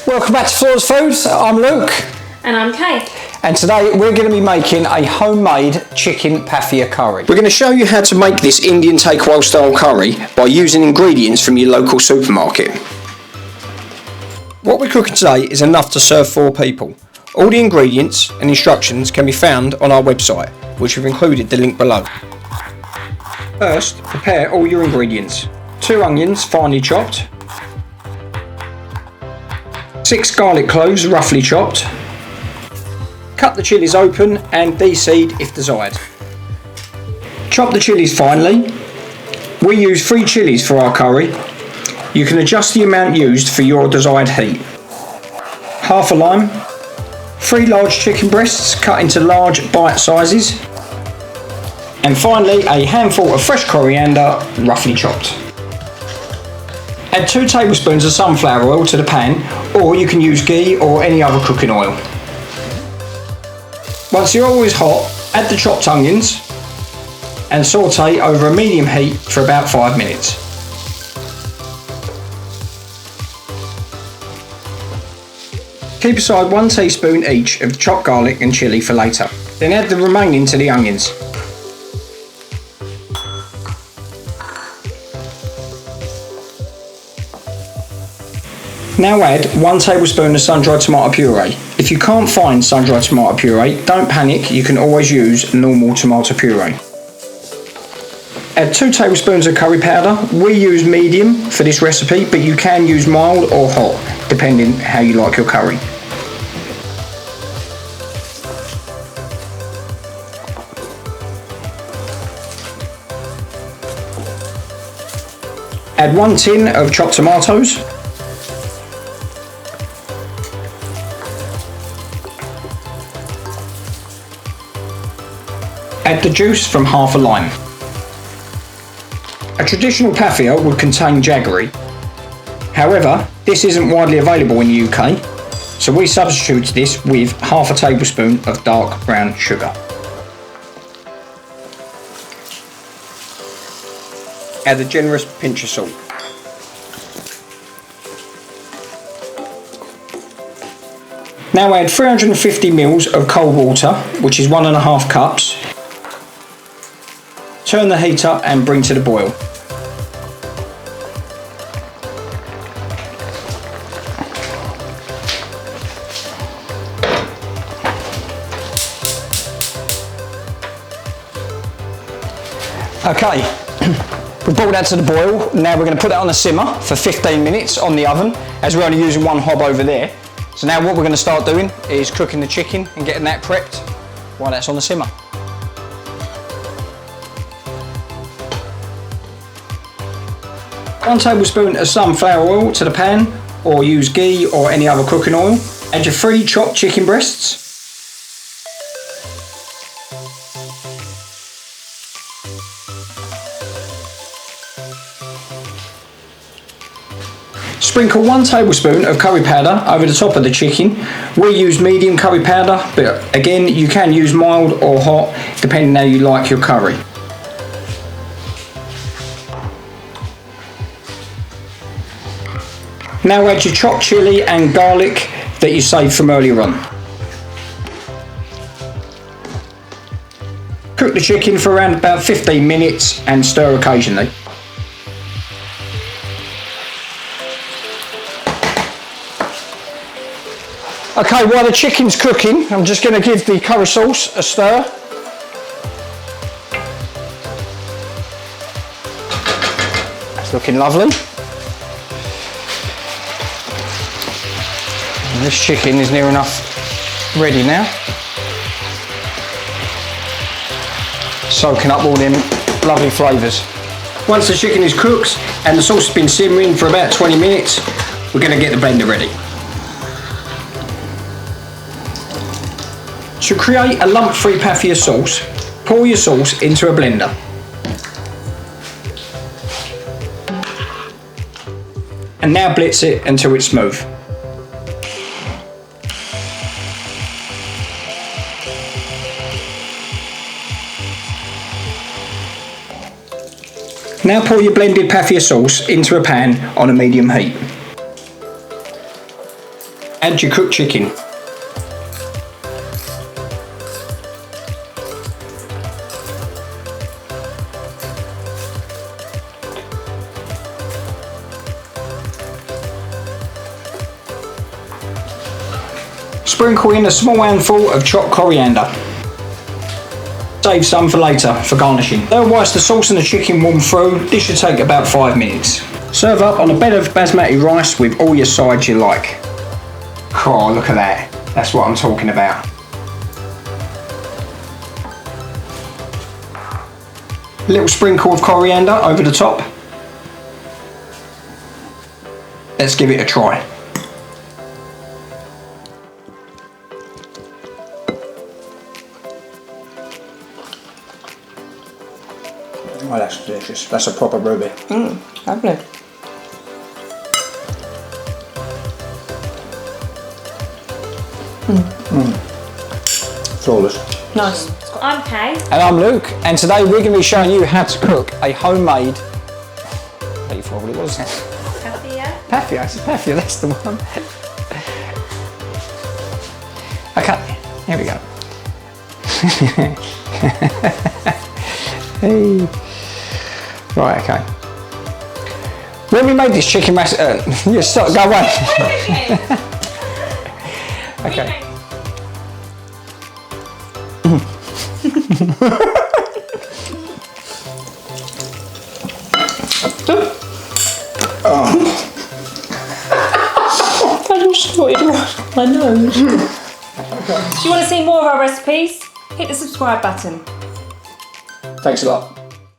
Welcome back to Floor's Foods. I'm Luke. And I'm Kay. And today we're going to be making a homemade chicken pathia curry. We're going to show you how to make this Indian takeaway style curry by using ingredients from your local supermarket. What we're cooking today is enough to serve 4 people. All the ingredients and instructions can be found on our website, which we've included the link below. First, prepare all your ingredients. 2 onions finely chopped, 6 garlic cloves roughly chopped. Cut the chillies open and de-seed if desired. Chop the chillies finely. We use 3 chillies for our curry. You can adjust the amount used for your desired heat. Half a lime, 3 large chicken breasts cut into large bite sizes, and finally a handful of fresh coriander roughly chopped. Add 2 tablespoons of sunflower oil to the pan, or you can use ghee or any other cooking oil. Once the oil is hot, add the chopped onions and saute over a medium heat for about 5 minutes. Keep aside 1 teaspoon each of the chopped garlic and chilli for later. Then add the remaining to the onions. Now add 1 tablespoon of sun-dried tomato puree. If you can't find sun-dried tomato puree, don't panic, you can always use normal tomato puree. Add 2 tablespoons of curry powder. We use medium for this recipe, but you can use mild or hot, depending how you like your curry. Add 1 tin of chopped tomatoes. Add the juice from half a lime. A traditional pathia would contain jaggery. However, this isn't widely available in the UK, so we substitute this with half a tablespoon of dark brown sugar. Add a generous pinch of salt. Now add 350 ml of cold water, which is 1.5 cups. Turn the heat up and bring to the boil. Okay, we've brought that to the boil. Now we're going to put that on a simmer for 15 minutes on the oven, as we're only using 1 hob over there. So now what we're going to start doing is cooking the chicken and getting that prepped while that's on the simmer. One tablespoon of sunflower oil to the pan, or use ghee or any other cooking oil. Add your 3 chopped chicken breasts. Sprinkle 1 tablespoon of curry powder over the top of the chicken. We use medium curry powder, but again you can use mild or hot depending how you like your curry. Now add your chopped chilli and garlic that you saved from earlier on. Cook the chicken for around about 15 minutes and stir occasionally. Okay, while the chicken's cooking, I'm just going to give the curry sauce a stir. It's looking lovely. And this chicken is near enough ready now. Soaking up all them lovely flavours. Once the chicken is cooked and the sauce has been simmering for about 20 minutes, we're going to get the blender ready. To create a lump-free pathia sauce, pour your sauce into a blender. And now blitz it until it's smooth. Now pour your blended pathia sauce into a pan on a medium heat. Add your cooked chicken. Sprinkle in a small handful of chopped coriander. Save some for later for garnishing. Then whilst the sauce and the chicken warm through, this should take about 5 minutes. Serve up on a bed of basmati rice with all your sides you like. Oh, look at that. That's what I'm talking about. A little sprinkle of coriander over the top. Let's give it a try. Oh, that's delicious. That's a proper ruby. Lovely. Flawless. Nice. I'm Kay. And I'm Luke, and today we're going to be showing you how to cook a homemade... What was that? Pathia. Pathia, it's Pathia, that's the one. Okay, here we go. Hey. Right, okay. When we made this chicken you stop, go away. Okay. I just snorted my nose. Do you want to see more of our recipes? Hit the subscribe button. Thanks a lot.